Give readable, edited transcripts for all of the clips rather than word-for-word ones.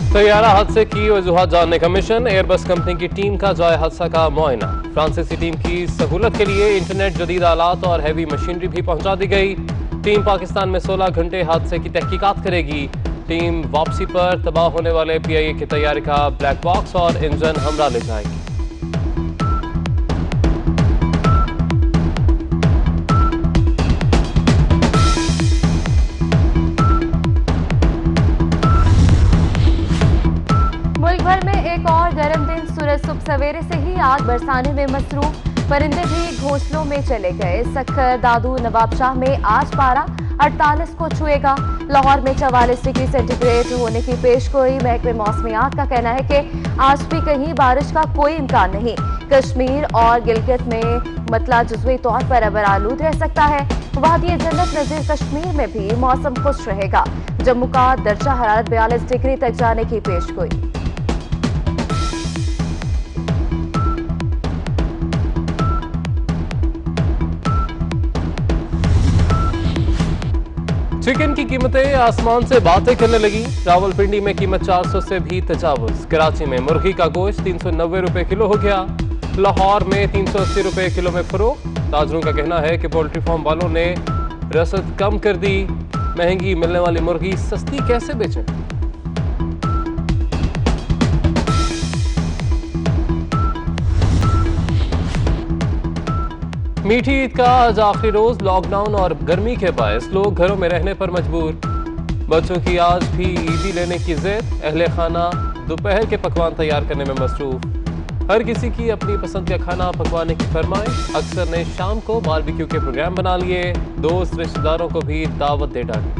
तैयारा हादसे की वजूहत जानने का मिशन। एयरबस कंपनी की टीम का जाए हादसा का मुआयना। फ्रांसीसी टीम की सहूलत के लिए इंटरनेट, जदीद आलात और हैवी मशीनरी भी पहुंचा दी गई। टीम पाकिस्तान में 16 घंटे हादसे की तहकीकात करेगी। टीम वापसी पर तबाह होने वाले PIA के तैयारे का ब्लैक बॉक्स और इंजन हमरा ले जाएगी। मुल्क भर में एक और गर्म दिन। सूरज सुबह सवेरे से ही आग बरसाने में मसरूफ। परिंदे भी घोंसलों में चले गए। सक्खर, दादू, नवाबशाह में आज पारा 48 को छुएगा। लाहौर में 44 डिग्री सेंटीग्रेड होने की पेशगोई। महकमे मौसमियात का कहना है कि आज भी कहीं बारिश का कोई इम्कान नहीं। कश्मीर और गिलगित में मतला जुज़वी तौर पर अबर आलूद रह सकता है। वादी जन्नत नज़ीर कश्मीर में भी मौसम खुश रहेगा। जम्मू का दर्जा हरारत 42 डिग्री तक जाने की पेशगोई। चिकन की कीमतें आसमान से बातें करने लगी। रावलपिंडी में कीमत 400 से भी तजावुज। कराची में मुर्गी का गोश्त 390 रुपए किलो हो गया। लाहौर में 380 रुपए किलो में फरोख्त। ताजरों का कहना है कि पोल्ट्री फार्म वालों ने रसद कम कर दी। महंगी मिलने वाली मुर्गी सस्ती कैसे बेचें? मीठी ईद का आज आखिरी रोज। लॉकडाउन और गर्मी के बायस लोग घरों में रहने पर मजबूर। बच्चों की आज भी ईदी लेने की जिद। अहले खाना दोपहर के पकवान तैयार करने में मसरूफ। हर किसी की अपनी पसंद का खाना पकवाने की फरमाइश। अक्सर ने शाम को बारबेक्यू के प्रोग्राम बना लिए। दोस्त रिश्तेदारों को भी दावत दे डाली।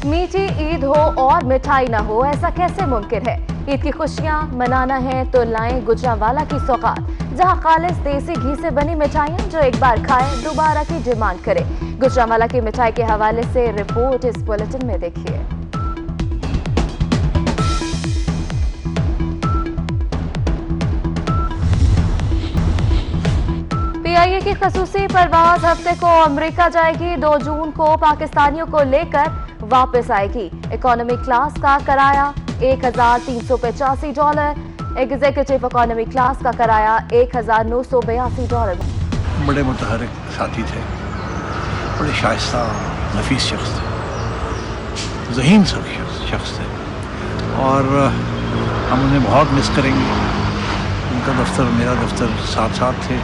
मीठी ईद हो और मिठाई ना हो, ऐसा कैसे मुमकिन है? ईद की खुशियां मनाना है तो लाएं गुजरांवाला की सौगात। जहां खालिस देसी घी से बनी मिठाइयां जो एक बार खाए दोबारा की डिमांड करे। गुजरांवाला की मिठाई के हवाले से रिपोर्ट इस बुलेटिन में देखिए। PIA की खसूसी परवाज हफ्ते को अमेरिका जाएगी। 2 जून को पाकिस्तानियों को लेकर वापस आएगी। इकोनॉमी क्लास का किराया $1,385। एग्जीक्यूटिव इकोनॉमी क्लास का किराया $1,982। बड़े मुतहरिक साथी थे, बड़े शाइस्ता नफीस शख्स थे, ज़हीन शख्स थे और हम उन्हें बहुत मिस करेंगे। उनका दफ्तर मेरा दफ्तर साथ साथ थे,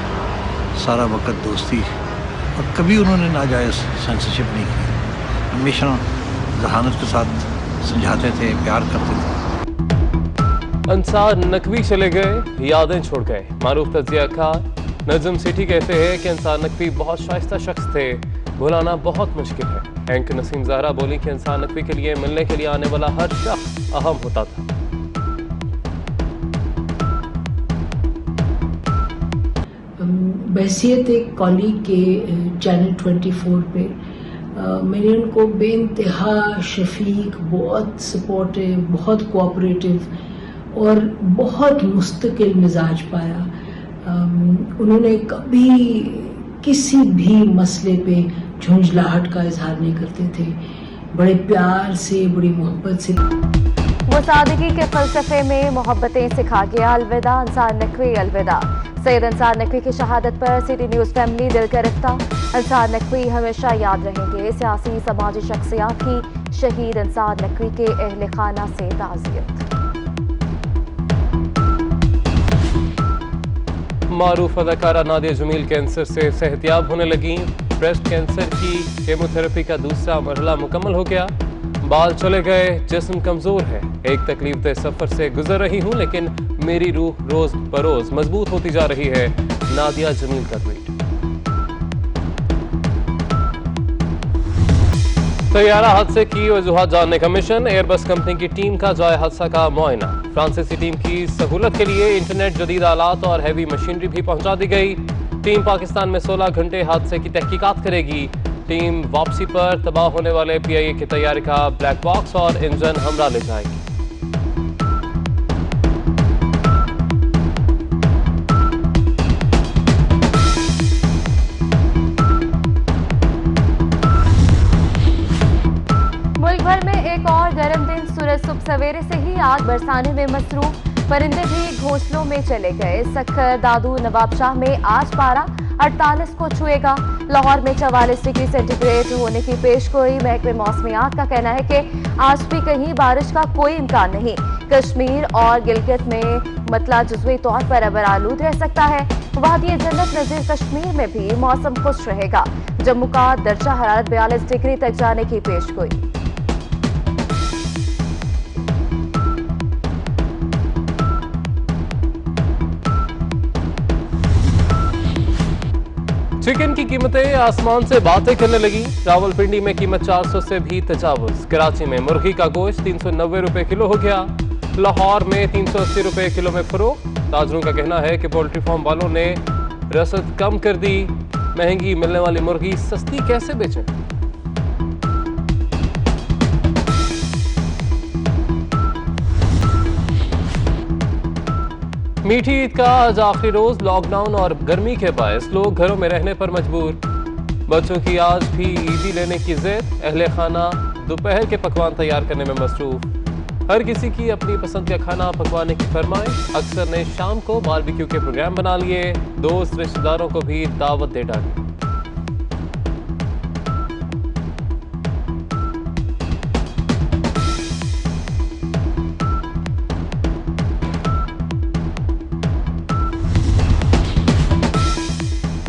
सारा वक्त दोस्ती, और कभी उन्होंने नाजायज़ सेंसरशिप नहीं की। हमेशा जहानत के साथ समझाते थे, प्यार करते थे। अंसार नकवी चले गए, यादें छोड़ गए। मारूफ तज़कियाकार नज़म सेठी कहते हैं कि अंसार नकवी बहुत शाइस्ता शख्स थे, भुलाना बहुत मुश्किल है। एंकर नसीम ज़हरा बोली कि अंसार नकवी के लिए मिलने के लिए आने वाला हर शख्स अहम होता था। बहसियत एक कॉलीग के चैनल 24 पे मैंने उनको बेइंतहा शफीक, बहुत सपोर्टिव, बहुत कोऑपरेटिव और बहुत मुस्तकिल मिजाज पाया। उन्होंने कभी किसी भी मसले पे झुंझलाहट का इजहार नहीं करते थे। बड़े प्यार से, बड़ी मोहब्बत से। वो सादगी के फलसफे में मोहब्बतें सिखा गया। अलविदा अंसार नकवी, अलविदा। सैयद अंसार नकवी की शहादत पर सिटी न्यूज़ फैमिली दिल गिरफ्ता। अंसार नकवी हमेशा याद रहेंगे। सियासी समाजी शख्सियात की शहीद अंसार नकवी के अहले खाना से ताज़ियत। मारूफ अदाकारा नादिया जमील कैंसर से सेहतियाब होने लगी। ब्रेस्ट कैंसर की केमोथेरेपी का दूसरा मरहला मुकम्मल हो गया। बाल चले गए, जिस्म कमजोर है। एक तकलीफदेह सफर से गुजर रही हूँ, लेकिन मेरी रूह रोज बरोज मजबूत होती जा रही है। नादिया जमील का ट्वीट। तैयारा हादसे की वजूहत जानने का मिशन। एयरबस कंपनी की टीम का जाए हादसा का मुआयना। फ्रांसीसी टीम की सहूलत के लिए इंटरनेट, जदीद आलात और हैवी मशीनरी भी पहुंचा दी गई। टीम पाकिस्तान में 16 घंटे हादसे की तहकीकात करेगी। टीम वापसी पर तबाह होने वाले PIA के तैयारे का ब्लैक बॉक्स और इंजन हमरा ले जाएगी। दिन सूरज सुबह सवेरे से ही आग बरसाने में मसरूफ, परिंदे भी घोंसलों में चले गए। सक्खर, दादू, नवाबशाह में आज पारा 48 को छुएगा। लाहौर में 44 डिग्री सेंटीग्रेड होने की पेशगोई। महकमे मौसमियात का कहना है कि आज भी कहीं बारिश का कोई इम्कान नहीं। कश्मीर और गिलगित में मतला जुज़वी तौर पर अबर आलूद रह सकता है। वादी जन्नत नज़ीर कश्मीर में भी मौसम खुश रहेगा। जम्मू का दर्जा हरारत 42 डिग्री तक जाने की पेशगोई। चिकन की कीमतें आसमान से बातें करने लगी। रावलपिंडी में कीमत 400 से भी तजावुज। कराची में मुर्गी का गोश्त 390 रुपए किलो हो गया। लाहौर में 380 रुपए किलो में फरोख्त। ताजरों का कहना है कि पोल्ट्री फार्म वालों ने रसद कम कर दी। महंगी मिलने वाली मुर्गी सस्ती कैसे बेचें? मीठी ईद का आज आखिरी रोज। लॉकडाउन और गर्मी के बायस लोग घरों में रहने पर मजबूर। बच्चों की आज भी ईदी लेने की जिद। अहले खाना दोपहर के पकवान तैयार करने में मसरूफ। हर किसी की अपनी पसंद का खाना पकवाने की फरमाइश। अक्सर ने शाम को बारबेक्यू के प्रोग्राम बना लिए। दोस्त रिश्तेदारों को भी दावत दे डाली।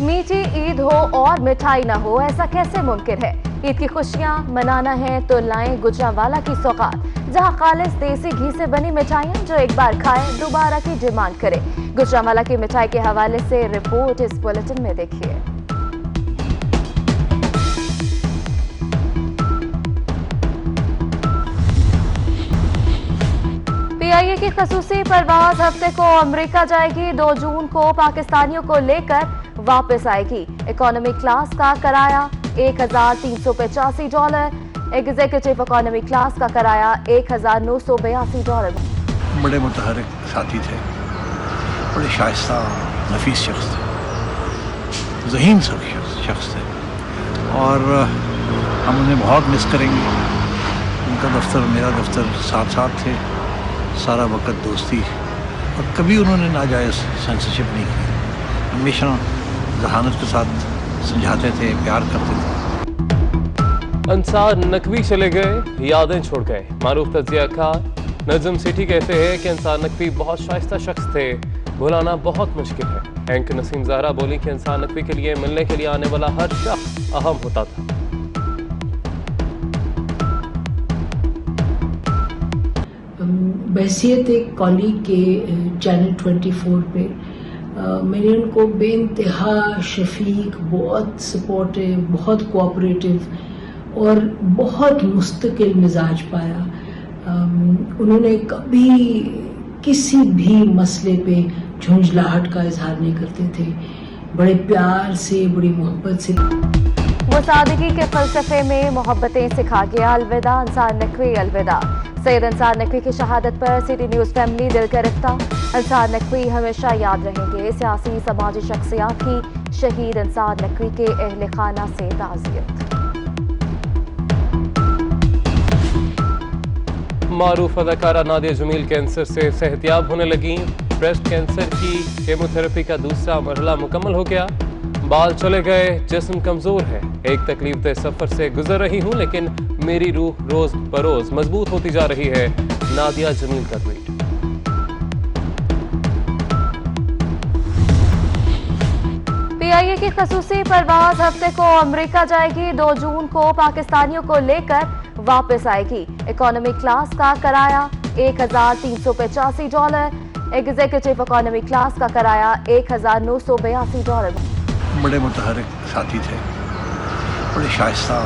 मीठी ईद हो और मिठाई ना हो, ऐसा कैसे मुमकिन है? ईद की खुशियां मनाना है तो लाएं गुजरांवाला की सौगात, जहां खालिस देसी घी से बनी मिठाइयां जो एक बार खाए दोबारा की डिमांड करे। गुजरांवाला की मिठाई के हवाले से रिपोर्ट इस बुलेटिन में देखिए। पीआईए की खसूसी परवाज हफ्ते को अमेरिका जाएगी। 2 जून को पाकिस्तानियों को लेकर वापस आएगी। इकोनॉमी क्लास का किराया $1,385। एग्जीक्यूटिव इकोनॉमी क्लास का किराया $1,982। बड़े मुतहरिक साथी थे, बड़े शाइस्ता नफीस शख्स थे, ज़हीन शख्स थे और हम उन्हें बहुत मिस करेंगे। उनका दफ्तर मेरा दफ्तर साथ साथ थे, सारा वक्त दोस्ती, और कभी उन्होंने नाजायज़ सेंसरशिप नहीं की। हमेशा जहानत के साथ समझाते थे, प्यार करते थे। अंसार नकवी चले गए, यादें छोड़ गए। मारूफ तजियाकार नजम सेठी कहते हैं कि अंसार नकवी बहुत शाइस्ता शख्स थे, भुलाना बहुत मुश्किल है। एंकर नसीम ज़हरा बोली कि अंसार नकवी के लिए मिलने के लिए आने वाला हर शख्स अहम होता था। बहसियत एक कॉलीग के चैनल 24 पे मैंने उनको बेइंतहा शफीक, बहुत सपोर्टिव, बहुत कोऑपरेटिव और बहुत मुस्तकिल मिजाज पाया। उन्होंने कभी किसी भी मसले पे झुंझलाहट का इजहार नहीं करते थे। बड़े प्यार से, बड़ी मोहब्बत से। वो सादगी के फलसफे में मोहब्बतें सिखा गया। अलविदा अंसार नकवी, अलविदा। सैयद अंसार नकवी की शहादत पर सिटी न्यूज़ फैमिली दिल गिरफ्ता। अंसार नकवी हमेशा याद रहेंगे। सियासी समाजी शख्सियात की शहीद अंसार नकवी के अहले खाना से ताज़ियत। मारूफ अदाकारा नादिया जमील कैंसर से सेहतियाब होने लगी। ब्रेस्ट कैंसर की केमोथेरेपी का दूसरा मरहला मुकम्मल हो गया। बाल चले गए, जिस्म कमजोर है। एक तकलीफदेह सफर से गुजर रही हूं, लेकिन मेरी रूह रोज बरोज मजबूत होती जा रही है। नादिया जमील का ट्वीट। पीआईए की खसूसी परवाज हफ्ते को अमेरिका जाएगी। 2 जून को पाकिस्तानियों को लेकर वापस आएगी। इकोनॉमी क्लास का किराया $1,385। एग्जीक्यूटिव इकोनॉमी क्लास का किराया $1,982। बड़े मुतहरिक साथी थे, बड़े शाइस्ता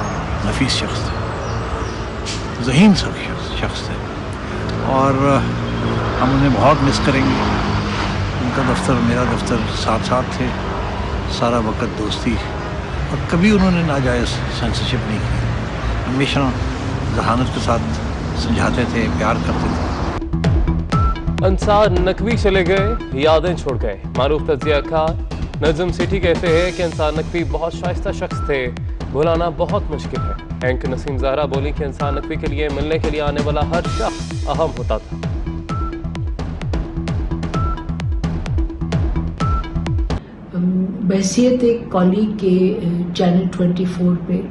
नफीस शख्स थे, ज़हीन शख्स थे और हम उन्हें बहुत मिस करेंगे। उनका दफ्तर मेरा दफ्तर साथ साथ थे, सारा वक्त दोस्ती, और कभी उन्होंने नाजायज़ सेंसरशिप नहीं की। हमेशा जहानत के साथ समझाते थे, प्यार करते थे। अंसार नकवी चले गए, यादें छोड़ गए। मारूफ तजियाकार नजम सेठी कहते हैं कि अंसार नकवी बहुत शाइस्ता शख्स थे, भुलाना बहुत मुश्किल है। एंकर नसीम ज़हरा बोली कि इंसान नकवी के लिए मिलने के लिए आने वाला हर शख्स अहम होता था। बहसियत एक कॉलीग के चैनल 24 पे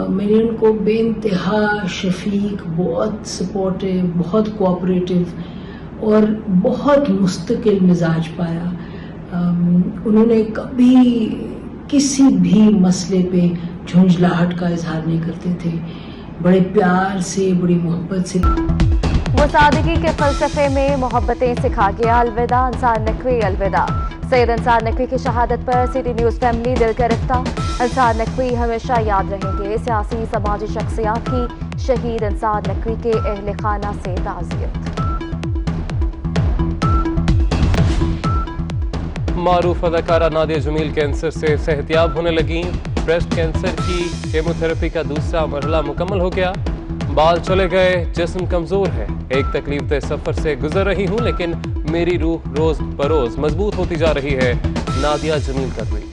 मैंने उनको बेइंतहा शफीक, बहुत सपोर्टिव, बहुत कोऑपरेटिव और बहुत मुस्तकिल मिजाज पाया। उन्होंने कभी किसी भी मसले पे झुंझलाहट का इजहार नहीं करते थे, बड़े प्यार से, बड़ी मोहब्बत से। वो सादगी के फलसफे में मोहब्बतें सिखा गया। अलविदा अंसार नकवी, अलविदा। सैयद अंसार नकवी की शहादत पर सिटी न्यूज़ फैमिली दिल गिरफ्ता। अंसार नकवी हमेशा याद रहेंगे। सियासी समाजी शख्सियात की शहीद अंसार नकवी के अहले खाना से ताज़ियत। मारूफ अदाकारा नादिया जमील कैंसर से सेहतियाब होने लगी। ब्रेस्ट कैंसर की केमोथेरेपी का दूसरा मरहला मुकम्मल हो गया। बाल चले गए, जिस्म कमजोर है। एक तकलीफदेह सफर से गुजर रही हूँ, लेकिन मेरी रूह रोज बरोज मजबूत होती जा रही है। नादिया जमील का ट्वीट।